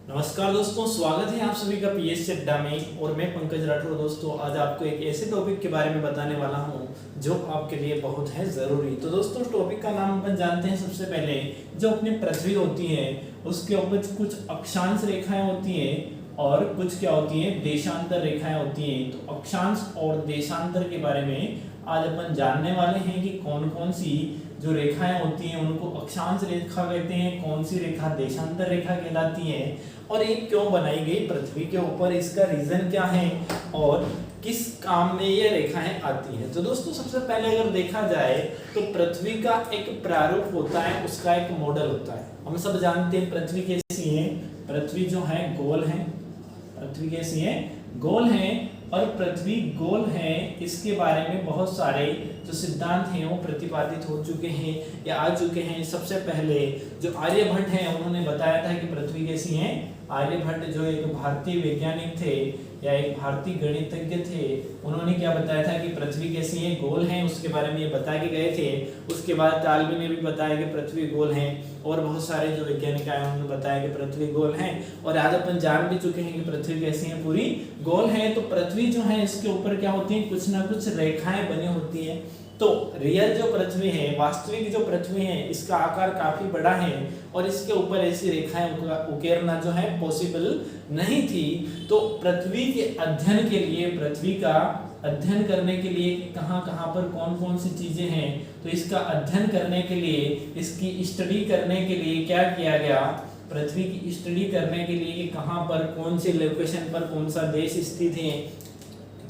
नमस्कार दोस्तों, स्वागत है आप सभी का पीएस अड्डा में। और मैं पंकज राठौर दोस्तों आज आपको एक ऐसे टॉपिक के बारे में बताने वाला हूं जो आपके लिए बहुत है ज़रूरी। तो दोस्तों टॉपिक का नाम अपन जानते हैं। सबसे पहले जो अपनी पृथ्वी होती है उसके ऊपर कुछ अक्षांश रेखाएं होती हैं और कुछ क्या होती है, देशांतर रेखाएं होती हैं। तो अक्षांश और देशांतर के बारे में आज अपन जानने वाले हैं कि कौन कौन सी जो रेखाएं होती हैं उनको अक्षांश रेखा कहते हैं, कौन सी रेखा देशांतर रेखा कहलाती है और ये क्यों बनाई गई पृथ्वी के ऊपर, इसका रीजन क्या है और किस काम में ये रेखाएं आती हैं। तो दोस्तों सबसे पहले अगर देखा जाए तो पृथ्वी का एक प्रारूप होता है, उसका एक मॉडल होता है। हम सब जानते हैं पृथ्वी कैसी है। पृथ्वी जो है गोल है। पृथ्वी कैसी है, गोल है। और पृथ्वी गोल है इसके बारे में बहुत सारे जो सिद्धांत हैं वो प्रतिपादित हो चुके हैं या आ चुके हैं। सबसे पहले जो आर्यभट्ट हैं उन्होंने बताया था कि पृथ्वी कैसी है। आर्यभट्ट जो एक भारतीय वैज्ञानिक थे या एक भारतीय गणितज्ञ थे, उन्होंने क्या बताया था कि पृथ्वी कैसी है, गोल है, उसके बारे में ये बता के गए थे। उसके बाद तालबी ने भी बताया कि पृथ्वी गोल है और बहुत सारे जो वैज्ञानिक आए उन्होंने बताया कि पृथ्वी गोल है। और आज अपन जान भी चुके हैं कि पृथ्वी कैसी है, पूरी गोल है। तो पृथ्वी जो है इसके ऊपर क्या होती है, कुछ ना कुछ रेखाएं बनी होती है। तो रियल जो पृथ्वी है, वास्तविक जो पृथ्वी है, इसका आकार काफी बड़ा है और इसके ऊपर ऐसी रेखाएं उकेरना जो है पॉसिबल नहीं थी। तो पृथ्वी के अध्ययन के लिए, पृथ्वी का अध्ययन करने के लिए कहां कहां पर कौन कौन सी चीजें हैं, तो इसका अध्ययन करने के लिए, इसकी स्टडी करने के लिए क्या किया गया, पृथ्वी की स्टडी करने के लिए कहां पर कौन से लोकेशन पर कौन सा देश स्थित है,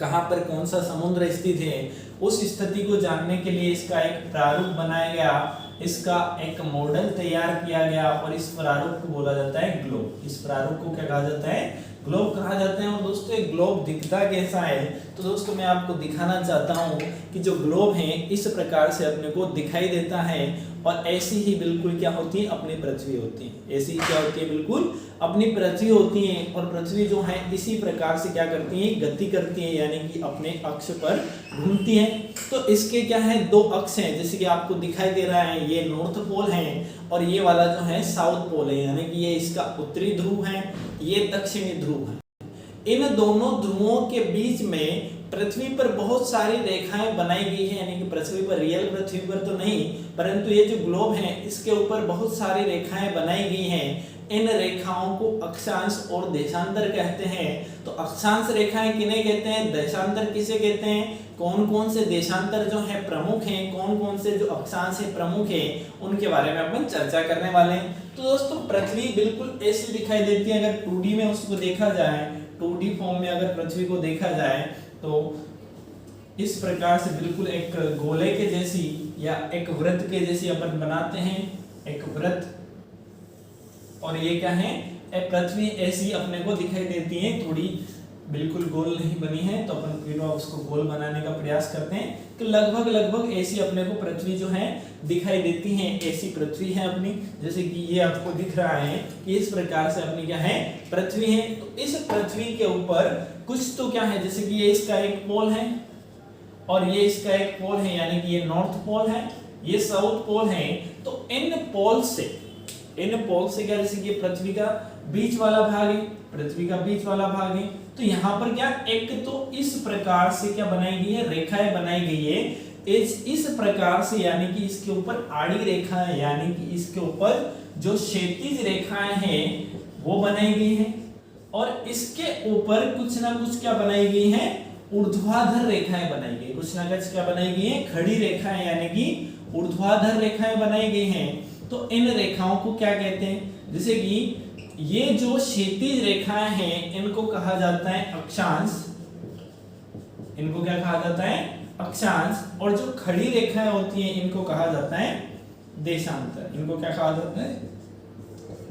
कहां पर कौन सा समुद्र स्थित है, उस स्थिति को जानने के लिए इसका एक प्रारूप बनाया गया, इसका एक मॉडल तैयार किया गया और इस प्रारूप को बोला जाता है ग्लोब। इस प्रारूप को क्या कहा जाता है, ग्लोब कहा जाता है। और दोस्तों एक ग्लोब दिखता कैसा है, तो दोस्तों मैं आपको दिखाना चाहता हूं कि जो ग्लोब है इस प्रकार से अपने को दिखाई देता है और ऐसी ही बिल्कुल क्या होती है, अपनी पृथ्वी होती है। ऐसी ही क्या होती है, बिल्कुल अपनी पृथ्वी होती है। और पृथ्वी जो है इसी प्रकार से क्या करती है, गति करती है, यानी कि अपने अक्ष पर घूमती है। तो इसके क्या है, दो अक्ष हैं, जैसे कि आपको दिखाई दे रहा है, ये नॉर्थ पोल है और ये वाला जो है साउथ पोल है, यानी कि ये इसका उत्तरी ध्रुव है, ये दक्षिणी ध्रुव है। इन दोनों ध्रुवों के बीच में पृथ्वी पर बहुत सारी रेखाएं बनाई गई है, यानी कि पृथ्वी पर, रियल पृथ्वी पर तो नहीं, परंतु ये जो ग्लोब है इसके ऊपर बहुत सारी रेखाएं बनाई गई हैं। इन रेखाओं को अक्षांश और देशांतर कहते हैं। तो अक्षांश रेखाएं किन्हें कहते हैं, देशांतर किसे कहते हैं, कौन कौन से देशांतर जो है प्रमुख हैं, कौन कौन से जो अक्षांश है प्रमुख है, उनके बारे में अपन चर्चा करने वाले हैं। तो दोस्तों पृथ्वी बिल्कुल ऐसी दिखाई देती है। अगर 2D में उसको देखा जाए, 2D फॉर्म में अगर पृथ्वी को देखा जाए तो इस प्रकार से बिल्कुल एक गोले के जैसी या एक वृत्त के जैसी अपन बनाते हैं, एक वृत्त। और ये क्या है, पृथ्वी ऐसी अपने को दिखाई देती है, थोड़ी बिल्कुल गोल नहीं बनी है, तो अपन फिर उसको गोल बनाने का प्रयास करते हैं। तो लगभग ऐसी अपने को पृथ्वी जो है दिखाई देती है। ऐसी पृथ्वी है अपनी, जैसे कि ये आपको दिख रहा है कि इस प्रकार से अपनी क्या है, पृथ्वी है। तो इस पृथ्वी के ऊपर कुछ तो क्या है, जैसे कि ये इसका एक पोल है और ये इसका एक पोल है, यानी कि ये नॉर्थ पोल है, ये साउथ पोल है। तो इन पोल से क्या, जैसे कि पृथ्वी का बीच वाला भाग है, पृथ्वी का बीच वाला भाग है। तो यहाँ पर क्या, एक तो इस प्रकार से क्या बनाई गई है, रेखाएं बनाई गई है इस प्रकार से, यानी कि इसके ऊपर आड़ी रेखा है, यानी कि इसके ऊपर जो क्षैतिज रेखाएं हैं वो बनाई गई है। और इसके ऊपर कुछ ना कुछ क्या बनाई गई है, ऊर्ध्वाधर रेखाएं बनाई गई, कुछ ना कुछ क्या बनाई गई है, खड़ी रेखाएं, यानी कि ऊर्ध्वाधर रेखाएं बनाई गई हैं। तो इन रेखाओं को क्या कहते हैं, जैसे कि ये जो क्षैतिज रेखाएं हैं इनको कहा जाता है अक्षांश, इनको क्या कहा जाता है, अक्षांश। और जो खड़ी रेखाएं होती हैं इनको कहा जाता है देशांतर। इनको क्या कहा जाता है,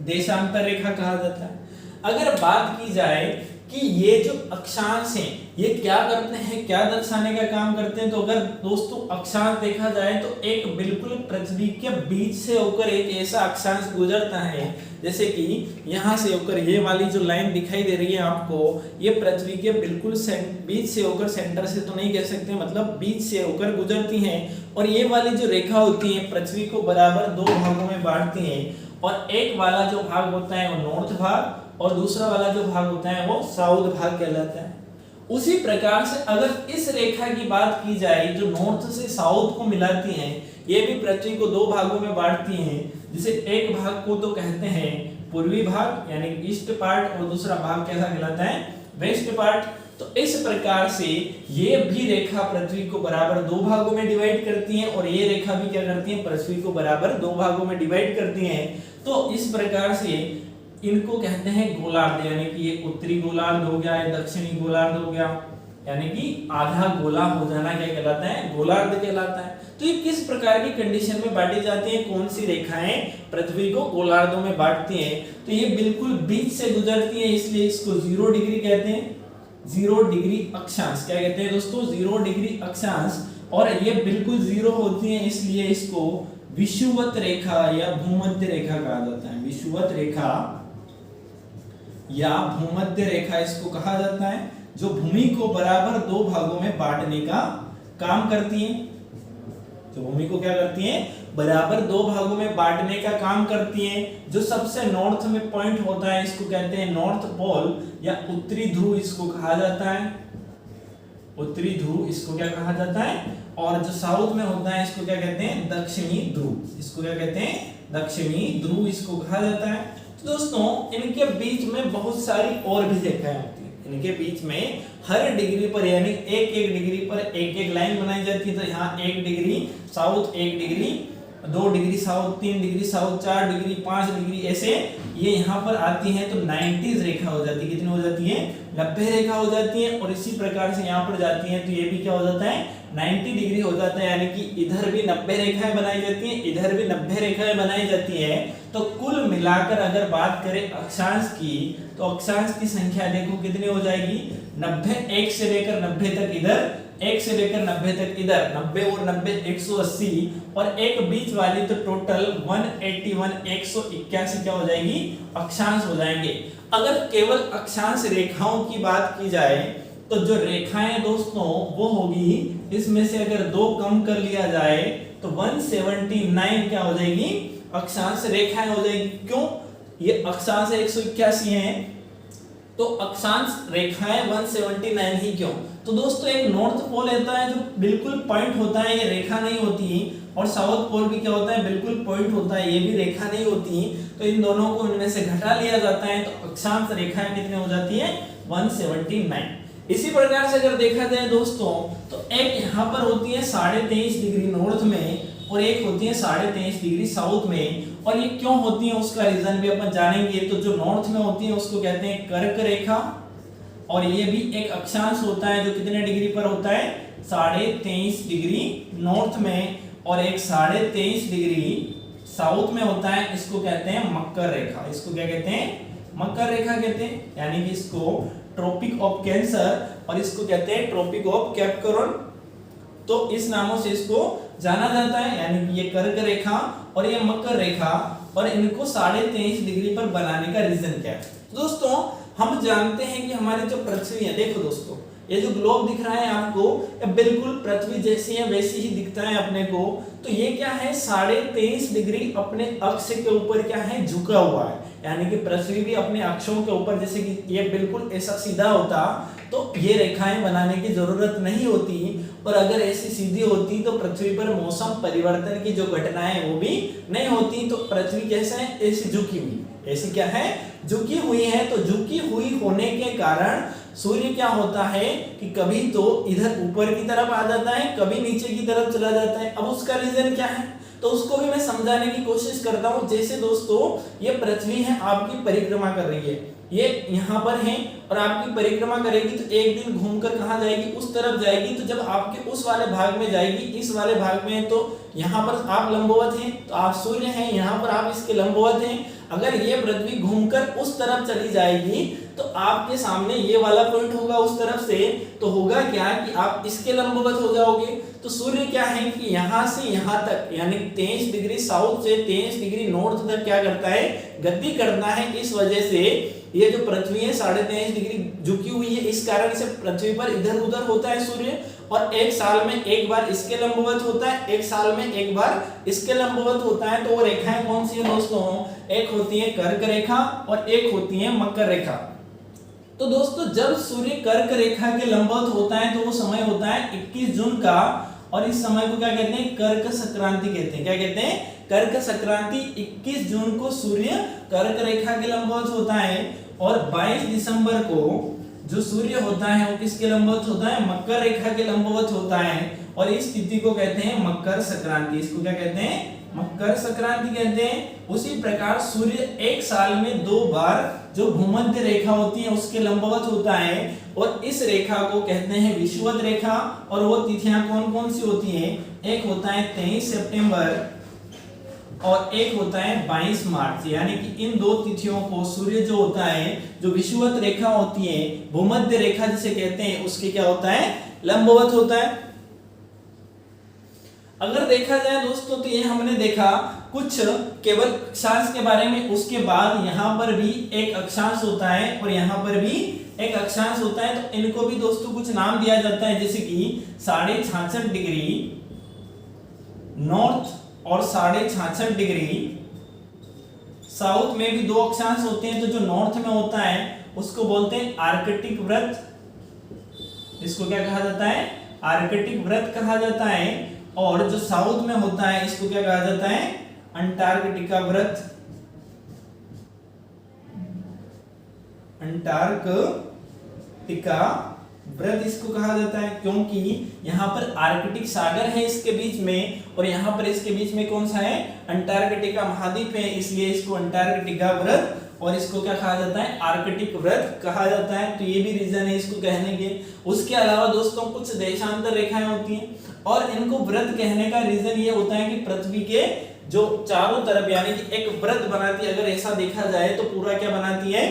देशांतर रेखा कहा जाता है। अगर बात की जाए कि ये जो अक्षांश हैं ये क्या करते हैं, क्या दर्शाने का काम करते हैं, तो अगर दोस्तों अक्षांश देखा जाए तो एक बिल्कुल पृथ्वी के बीच से होकर एक ऐसा अक्षांश गुजरता है, जैसे कि यहाँ से होकर ये वाली जो लाइन दिखाई दे रही है आपको, ये पृथ्वी के बिल्कुल बीच से होकर, सेंटर से तो नहीं कह सकते, मतलब बीच से होकर गुजरती हैं। और ये वाली जो रेखा होती है पृथ्वी को बराबर दो भागों में बांटती है। और एक वाला जो भाग होता है वो नॉर्थ भाग और दूसरा वाला जो भाग होता है वो साउथ भाग कहलाता है। उसी प्रकार से अगर इस रेखा की बात की जाए जो नॉर्थ से साउथ को मिलाती है, ये भी पृथ्वी को दो भागों में बांटती हैं, जिसे एक भाग को तो कहते हैं पूर्वी भाग यानी ईस्ट पार्ट, और दूसरा भाग कैसा कहलाता है, वेस्ट पार्ट। तो इस प्रकार से ये भी रेखा पृथ्वी को बराबर दो भागों में डिवाइड करती है, और ये रेखा भी क्या करती है, पृथ्वी को बराबर दो भागों में डिवाइड करती है। तो इस प्रकार से इनको कहते हैं गोलार्ध, यानी कि ये उत्तरी गोलार्ध हो गया, ये दक्षिणी गोलार्ध हो गया, यानी कि आधा गोला हो जाना क्या कहलाता है, गोलार्ध कहलाता है। तो ये किस प्रकार की कंडीशन में बांटी जाती है, कौन सी रेखाएं पृथ्वी को गोलार्धों में बांटती हैं, तो ये बिल्कुल बीच से गुजरती है, इसलिए इसको 0 डिग्री कहते हैं, 0 डिग्री अक्षांश क्या कहते हैं दोस्तों, 0 डिग्री अक्षांश। और ये बिल्कुल 0 होती है, इसलिए इसको विषुवत रेखा या भूमध्य रेखा कहा जाता है। विषुवत रेखा या भूमध्य रेखा इसको कहा जाता है, जो भूमि को बराबर दो भागों में बांटने का काम करती है। जो भूमि को क्या करती है, बराबर दो भागों में बांटने का काम करती है। जो सबसे नॉर्थ में पॉइंट होता है इसको कहते हैं नॉर्थ पोल या उत्तरी ध्रुव इसको कहा जाता है, उत्तरी ध्रुव इसको क्या कहा जाता है। और जो साउथ में होता है इसको क्या कहते हैं, दक्षिणी ध्रुव, इसको क्या कहते हैं, दक्षिणी ध्रुव इसको कहा जाता है। तो दोस्तों इनके बीच में बहुत सारी और भी रेखाएं होती है, इनके बीच में हर डिग्री पर यानी एक एक डिग्री पर एक एक लाइन बनाई जाती है। तो यहाँ 1 degree south, 1 degree, 2 degree south, 3 degree south, 4 degree, 5 degree, ऐसे ये यहाँ पर आती है तो 90 रेखा हो जाती है। कितनी हो जाती है, 90 रेखा हो जाती है। और इसी प्रकार से यहाँ पर जाती है तो ये भी क्या हो जाता है, 90 डिग्री हो जाता है, यानी कि इधर भी 90 रेखाएं बनाई जाती हैं, इधर भी 90 रेखाएं बनाई जाती है। तो कुल मिलाकर अगर बात करें अक्षांश की, तो अक्षांश की संख्या देखो कितनी हो जाएगी, 90, 1 से लेकर 90 तक इधर, 1 से लेकर 90 तक इधर, 90 और 90 180, और एक बीच वाली तो टोटल 181 181 क्या हो जाएगी, अक्षांश हो जाएंगे। अगर केवल अक्षांश रेखाओं की बात की जाए तो जो रेखाएं दोस्तों वो होगी, इसमें से अगर 2 कम कर लिया जाए तो 179 क्या हो जाएगी, अक्षांश रेखाएं हो जाएगी। क्यों, ये अक्षांश 181 है तो अक्षांश रेखाएं 179 ही क्यों। तो दोस्तों एक नॉर्थ पोल होता है जो बिल्कुल पॉइंट होता है, ये रेखा नहीं होती, और साउथ पोल भी क्या होता है, बिल्कुल पॉइंट होता है, ये भी रेखा नहीं होती। तो इन दोनों को इनमें से घटा लिया जाता है तो अक्षांश रेखाएं कितनी हो जाती है, 179। इसी प्रकार से अगर देखा जाए दोस्तों तो एक यहाँ पर होती है 23.5 डिग्री नॉर्थ में, और एक होती है 23.5 डिग्री साउथ में। और ये क्यों होती है उसका रीजन भी अपन जानेंगे। तो जो नॉर्थ में होती है उसको कहते हैं कर्क रेखा, और ये भी एक अक्षांश होता है जो कितने डिग्री पर होता है, 23.5 डिग्री नॉर्थ में, और एक 23.5 डिग्री साउथ में होता है, इसको कहते हैं मकर रेखा। इसको क्या कहते हैं, मकर रेखा कहते हैं, यानी कि इसको ट्रॉपिक ऑफ कैंसर, और इसको कहते हैं ट्रॉपिक ऑफ कैप्रिकॉर्न। तो इस नामों से इसको जाना जाता है, यानी कि ये कर्क रेखा और ये मकर रेखा, और इनको 23.5 डिग्री पर बनाने का रीजन क्या है। दोस्तों हम जानते हैं कि हमारी जो पृथ्वी है, देखो दोस्तों ये जो ग्लोब दिख रहा है आपको, ये बिल्कुल पृथ्वी जैसी है वैसी ही दिखता है अपने को। तो ये क्या है, 23.5 डिग्री अपने अक्ष के ऊपर क्या है, झुका हुआ है, यानी कि पृथ्वी भी अपने अक्षों के ऊपर, जैसे कि ये बिल्कुल ऐसा सीधा होता तो ये रेखाएं बनाने की जरूरत नहीं होती, और अगर ऐसी सीधी होती तो पृथ्वी पर मौसम परिवर्तन की जो घटनाएं वो भी नहीं होती। तो पृथ्वी कैसे है, ऐसी झुकी हुई, ऐसी क्या है, झुकी हुई है। तो झुकी हुई होने के कारण सूर्य क्या होता है कि कभी तो इधर ऊपर की तरफ आ जाता है, कभी नीचे की तरफ चला जाता है। अब उसका रीजन क्या है, तो उसको भी मैं समझाने की कोशिश करता हूं। जैसे दोस्तों ये पृथ्वी है, आपकी परिक्रमा कर रही है, ये यहाँ पर है और आपकी परिक्रमा करेगी, तो एक दिन घूमकर कहाँ जाएगी, उस तरफ जाएगी। तो जब आपके उस वाले भाग में जाएगी, इस वाले भाग में, तो यहाँ पर आप लंबवत हैं, तो आप सूर्य हैं, यहाँ पर आप इसके लंबवत हैं। अगर ये पृथ्वी घूमकर उस तरफ चली जाएगी तो आपके सामने ये वाला पॉइंट होगा उस तरफ से, तो होगा क्या कि आप इसके लंबवत हो जाओगे। तो सूर्य क्या है कि यहाँ से यहाँ तक, यानी 23 डिग्री साउथ से 23 डिग्री नॉर्थ तक क्या करता है, गति करता है। इस वजह से ये जो पृथ्वी है 23.5 डिग्री झुकी हुई है, इस कारण से पृथ्वी पर इधर उधर होता है सूर्य, और एक साल में एक बार इसके लंबवत होता है, एक साल में एक बार इसके लंबवत होता है। तो वो रेखाएं कौन सी है दोस्तों, एक होती है कर्क रेखा और एक होती है मकर रेखा। तो दोस्तों जब सूर्य कर्क रेखा के लंबवत होता है तो वो समय होता है 21 जून का, और इस समय को क्या कहते हैं, कर्क संक्रांति कहते हैं। क्या कहते हैं, कर्क संक्रांति। 21 जून को सूर्य कर्क रेखा के लंबवत होता है, और 22 दिसंबर को जो सूर्य होता है वो किसके लंबवत होता है, मकर रेखा के लंबवत होता है, और इस तिथि को कहते हैं मकर संक्रांति। इसको क्या कहते हैं, मकर संक्रांति कहते हैं। उसी प्रकार सूर्य एक साल में 2 बार जो भूमध्य रेखा होती है उसके लंबवत होता है, और इस रेखा को कहते हैं विषुवत रेखा। और वो तिथियां कौन कौन सी होती हैं, एक होता है 23 सितंबर और एक होता है 22 मार्च। यानी कि इन 2 तिथियों को सूर्य जो होता है, जो विषुवत रेखा होती है, भूमध्य रेखा जिसे कहते हैं, उसके क्या होता है, लंबवत होता है। अगर देखा जाए दोस्तों तो ये हमने देखा कुछ केवल अक्षांश के बारे में, उसके बाद यहाँ पर भी एक अक्षांश होता है और यहाँ पर भी एक अक्षांश होता है। तो इनको भी दोस्तों कुछ नाम दिया जाता है, जैसे कि 66.5 डिग्री नॉर्थ और 66.5 डिग्री साउथ में भी 2 अक्षांश होते हैं। तो जो नॉर्थ में होता है उसको बोलते हैं आर्कटिक व्रत, इसको क्या कहा जाता है, आर्कटिक व्रत कहा जाता है। और जो साउथ में होता है इसको क्या कहा जाता है, अंटार्कटिका व्रत, अंटार्कटिका व्रत इसको कहा जाता है, क्योंकि यहाँ पर आर्कटिक सागर है इसके बीच में, और यहाँ पर इसके बीच में कौन सा है, अंटार्कटिका महाद्वीप है, इसलिए इसको अंटार्कटिका व्रत और इसको क्या कहा जाता है, आर्कटिक व्रत कहा जाता है। तो ये भी रीजन है इसको कहने के। उसके अलावा दोस्तों कुछ देशांतर रेखाएं होती हैं, और इनको व्रत कहने का रीजन ये होता है कि पृथ्वी के जो चारों तरफ यानी कि एक व्रत बनाती है। अगर ऐसा देखा जाए तो पूरा क्या बनाती है,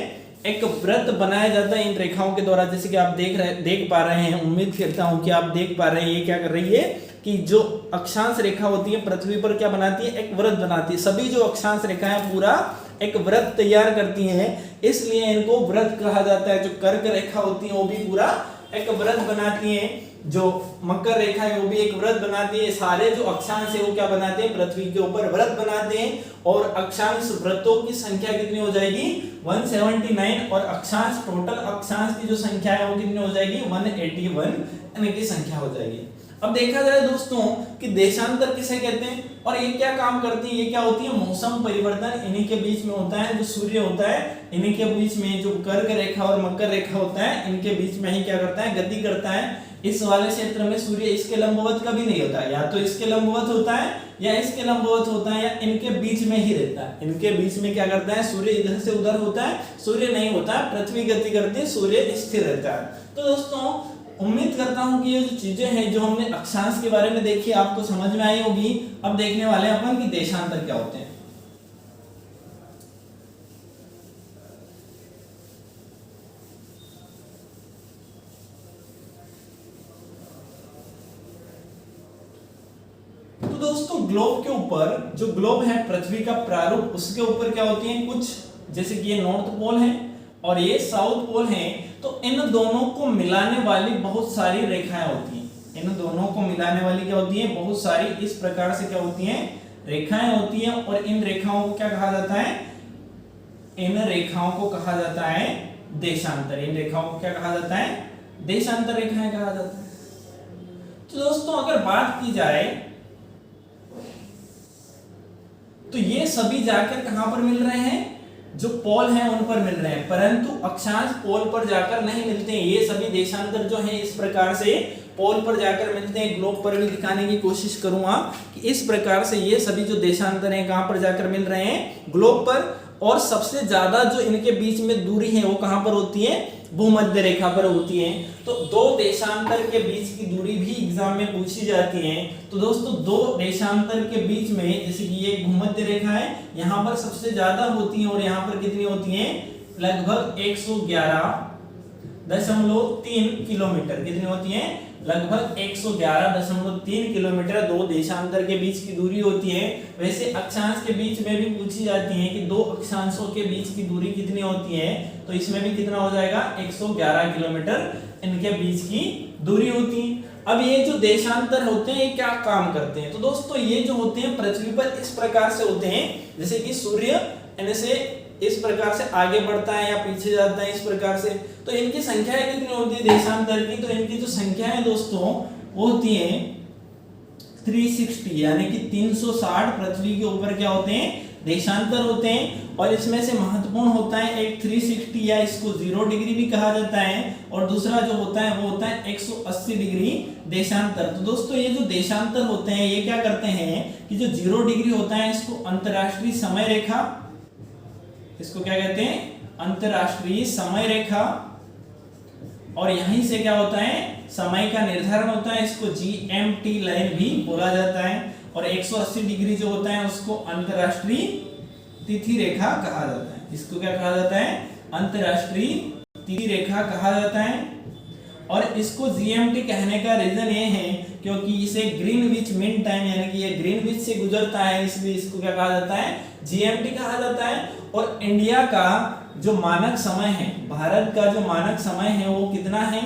एक व्रत बनाया जाता है इन रेखाओं के द्वारा। जैसे कि आप देख पा रहे हैं, उम्मीद करता हूं कि आप देख पा रहे हैं, ये क्या कर रही है कि जो अक्षांश रेखा होती है पृथ्वी पर क्या बनाती है, एक व्रत बनाती है। सभी जो अक्षांश रेखाएं पूरा एक व्रत तैयार करती हैं, इसलिए इनको व्रत कहा जाता है। जो कर्क रेखा होती है वो भी पूरा एक व्रत बनाती है, जो मकर रेखा है वो भी एक व्रत बनाती है। सारे जो अक्षांश है वो क्या बनाते हैं, पृथ्वी के ऊपर व्रत बनाते हैं। और अक्षांश व्रतों की संख्या कितनी हो जाएगी, 179, और अक्षांश टोटल अक्षांश की जो संख्या है वो कितनी हो जाएगी, 181 इनकी संख्या हो जाएगी। अब देखा जाए दोस्तों कि देशांतर किसे कहते हैं और ये क्या काम करती है, ये क्या होती है, मौसम परिवर्तन इन्हीं के बीच में होता है। जो सूर्य होता है इन्हीं के बीच में, जो कर्क रेखा और मकर रेखा होता है इनके बीच में ही क्या करता है, गति करता है। इस वाले क्षेत्र में सूर्य इसके लंबवत कभी नहीं होता, या तो इसके लंबवत होता है या इसके लंबवत होता है, या इनके बीच में ही रहता है। इनके बीच में क्या करता है, सूर्य इधर से उधर होता है, सूर्य नहीं होता, पृथ्वी गति करती है, सूर्य स्थिर रहता है। तो दोस्तों उम्मीद करता हूं कि ये जो चीजें हैं जो हमने अक्षांश के बारे में देखी आपको समझ में आई होगी। अब देखने वाले हैं अपन कि देशांतर क्या होते हैं। तो दोस्तों ग्लोब के ऊपर, जो ग्लोब है पृथ्वी का प्रारूप, उसके ऊपर क्या होती है कुछ, जैसे कि ये नॉर्थ पोल है और ये साउथ पोल है। तो इन दोनों को मिलाने वाली बहुत सारी रेखाएं होती हैं। इन दोनों को मिलाने वाली क्या होती है, बहुत सारी इस प्रकार से क्या होती हैं, रेखाएं होती हैं। और इन रेखाओं को क्या कहा जाता है, इन रेखाओं को कहा जाता है देशांतर। इन रेखाओं को क्या कहा जाता है, देशांतर रेखाएं कहा जाता है। तो दोस्तों अगर बात की जाए तो ये सभी जाकर कहां पर मिल रहे हैं, जो पोल हैं उन पर मिल रहे हैं, परंतु अक्षांश पोल पर जाकर नहीं मिलते हैं। ये सभी देशांतर जो हैं इस प्रकार से पोल पर जाकर मिलते हैं। ग्लोब पर भी दिखाने की कोशिश करूंगा कि इस प्रकार से ये सभी जो देशांतर हैं कहां पर जाकर मिल रहे हैं, ग्लोब पर। और सबसे ज्यादा जो इनके बीच में दूरी है वो कहां पर होती है, भूमध्य रेखा पर होती है। तो दो देशांतर के बीच की दूरी भी एग्जाम में पूछी जाती है। तो दोस्तों दो देशांतर के बीच में, जैसे कि ये भूमध्य रेखा है, यहाँ पर सबसे ज्यादा होती है और यहाँ पर कितनी होती है, लगभग 111 111.3 किलोमीटर। कितनी होती है? लगभग 111.3 किलोमीटर दो देशांतर के बीच की दूरी होती है। वैसे अक्षांश के बीच में भी पूछी जाती है कि दो अक्षांशों के बीच की दूरी कितनी होती है, तो इसमें भी कितना हो जाएगा? 111 किलोमीटर इनके बीच की दूरी होती है। अब ये जो देशांतर होते हैं ये क्या काम करते हैं? तो दोस्तों ये जो होते हैं पृथ्वी पर इस प्रकार से होते हैं, जैसे कि सूर्य इनसे इस प्रकार से आगे बढ़ता है या पीछे जाता है इस प्रकार से। तो इनकी संख्या कितनी होती है देशांतर की? तो इनकी जो संख्या है दोस्तों वो होती है 360, यानी कि 360 पृथ्वी के ऊपर क्या होते हैं? देशांतर होते हैं। और इसमें से महत्वपूर्ण होता है एक 360 या इसको 0 डिग्री भी कहा जाता है, और दूसरा जो होता है वो होता है 180 डिग्री देशांतर। तो दोस्तों ये जो देशांतर होते हैं ये क्या करते हैं कि जो 0 डिग्री होता है इसको अंतरराष्ट्रीय समय रेखा, इसको क्या कहते हैं? अंतरराष्ट्रीय समय रेखा। और यहीं से क्या होता है? समय का निर्धारण होता है, इसको GMT लाइन भी बोला जाता है। और 180 डिग्री जो होता है उसको अंतरराष्ट्रीय तिथि रेखा कहा जाता है। इसको क्या कहा जाता है? अंतरराष्ट्रीय तिथि रेखा कहा जाता है। और इसको GMT कहने का रीजन ये है क्योंकि इसे ग्रीनविच मीन टाइम, यानी कि ये ग्रीनविच से गुजरता है, इसलिए इसको क्या कहा जाता है? GMT कहा जाता है। और इंडिया का जो मानक समय है, भारत का जो मानक समय है वो कितना है?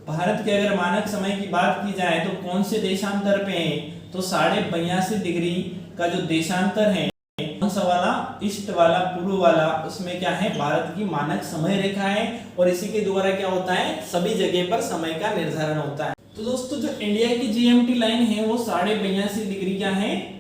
भारत के अगर मानक समय की बात की जाए तो कौन से देशांतर पे है? तो 82.5 डिग्री का जो देशांतर है, कौन सा वाला? ईस्ट वाला, पूर्व वाला, उसमें क्या है? भारत की मानक समय रेखा है। और इसी के द्वारा क्या होता है? सभी जगह पर समय का निर्धारण होता है। तो दोस्तों जो इंडिया की GMT लाइन है वो 82.5 डिग्री क्या है?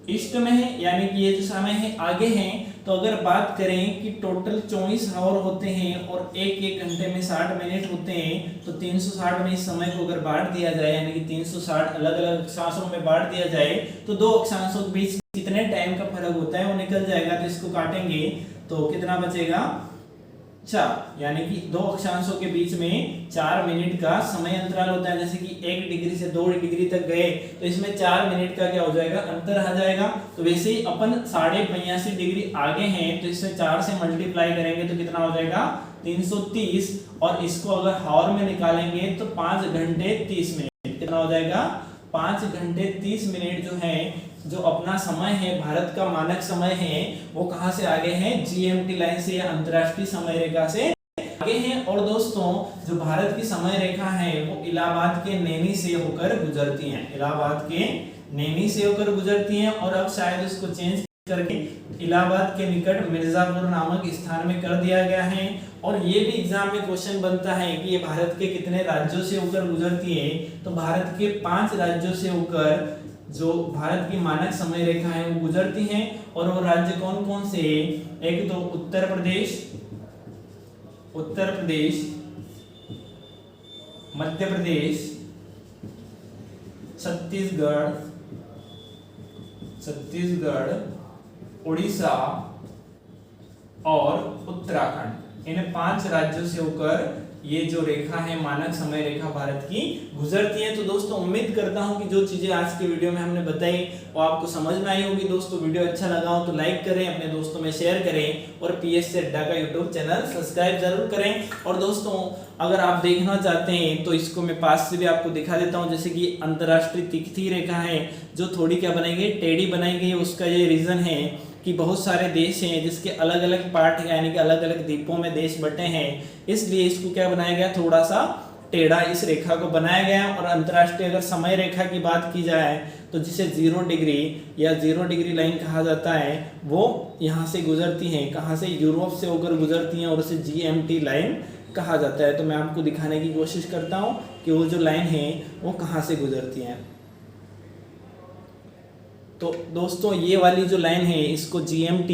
ईस्ट में है, यानी कि ये जो समय है आगे है। तो अगर बात करें कि टोटल 24 आवर होते हैं और एक घंटे में 60 मिनट होते हैं, तो 360 में इस समय को अगर बांट दिया जाए, यानी कि 360 अलग अलग अक्षांशों में बांट दिया जाए, तो दो अक्षांशों के बीच कितने टाइम का फर्क होता है वो निकल जाएगा। तो इसको काटेंगे तो कितना बचेगा? 4, यानी कि दो अक्षांशों के बीच में 4 मिनट का समय अंतराल होता है। जैसे कि 1 डिग्री से 2 डिग्री तक गए तो इसमें 4 मिनट का क्या हो जाएगा? अंतर आ जाएगा। तो वैसे ही अपन 82.5 डिग्री आगे हैं तो इससे 4 से मल्टीप्लाई करेंगे तो कितना हो जाएगा? 330। और इसको अगर हावर में निकालेंगे तो 5 घंटे 30 मिनट कितना हो जाएगा? 5 घंटे 30 मिनट जो है, जो अपना समय है, भारत का मानक समय है, वो कहां से आगे है? GMT लाइन से या अंतरराष्ट्रीय समय रेखा से आगे हैं। और दोस्तों जो भारत की समय रेखा है वो इलाहाबाद के नैनी से होकर गुजरती है, इलाहाबाद के नैनी से होकर गुजरती है। और अब शायद इसको चेंज करके इलाहाबाद के निकट मिर्जापुर नामक स्थान में कर दिया गया है। और ये भी एग्जाम में क्वेश्चन बनता है कि ये भारत के कितने राज्यों से होकर गुजरती है? तो भारत के 5 राज्यों से होकर जो भारत की मानक समय रेखा है वो गुजरती हैं। और वो राज्य कौन कौन से? एक तो उत्तर प्रदेश, मध्य प्रदेश, छत्तीसगढ़, उड़ीसा और उत्तराखंड। इन 5 राज्यों से होकर ये जो रेखा है, मानक समय रेखा भारत की गुजरती है। तो दोस्तों उम्मीद करता हूं कि जो चीजें आज के वीडियो में हमने बताई वो आपको समझ में आई होगी। दोस्तों वीडियो अच्छा लगा हो तो लाइक करें, अपने दोस्तों में शेयर करें और PS से अड्डा का यूट्यूब चैनल सब्सक्राइब जरूर करें। और दोस्तों अगर आप देखना चाहते हैं तो इसको मैं पास से भी आपको दिखा देता हूँ। जैसे कि अंतरराष्ट्रीय तिथि रेखा है जो थोड़ी क्या बनाई गई? टेढ़ी बनाई गई। उसका ये रीजन है कि बहुत सारे देश हैं जिसके अलग अलग पार्ट यानी कि अलग अलग द्वीपों में देश बटे हैं, इसलिए इसको क्या बनाया गया? थोड़ा सा टेढ़ा इस रेखा को बनाया गया। और अंतरराष्ट्रीय अगर समय रेखा की बात की जाए तो जिसे 0 डिग्री या 0 डिग्री लाइन कहा जाता है वो यहाँ से गुजरती है। कहाँ से? यूरोप से होकर गुजरती हैं और उसे GMT लाइन कहा जाता है। तो मैं आपको दिखाने की कोशिश करता हूँ कि वो जो लाइन है वो कहाँ से गुजरती है। तो दोस्तों ये वाली जो लाइन है इसको GMT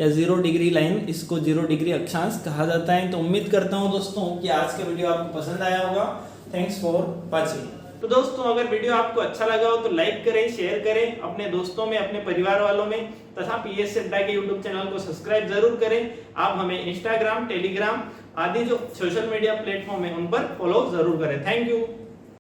या 0 डिग्री लाइन, इसको 0 डिग्री अक्षांश कहा जाता है। तो उम्मीद करता हूँ दोस्तों कि आज का वीडियो आपको पसंद आया होगा। Thanks for watching. तो दोस्तों अगर वीडियो आपको अच्छा लगा हो तो लाइक करें, शेयर करें अपने दोस्तों में, अपने परिवार वालों में, तथा PS से अड्डा के यूट्यूब चैनल को सब्सक्राइब जरूर करें। आप हमें इंस्टाग्राम, टेलीग्राम आदि जो सोशल मीडिया प्लेटफॉर्म है उन पर फॉलो जरूर करें। Thank you.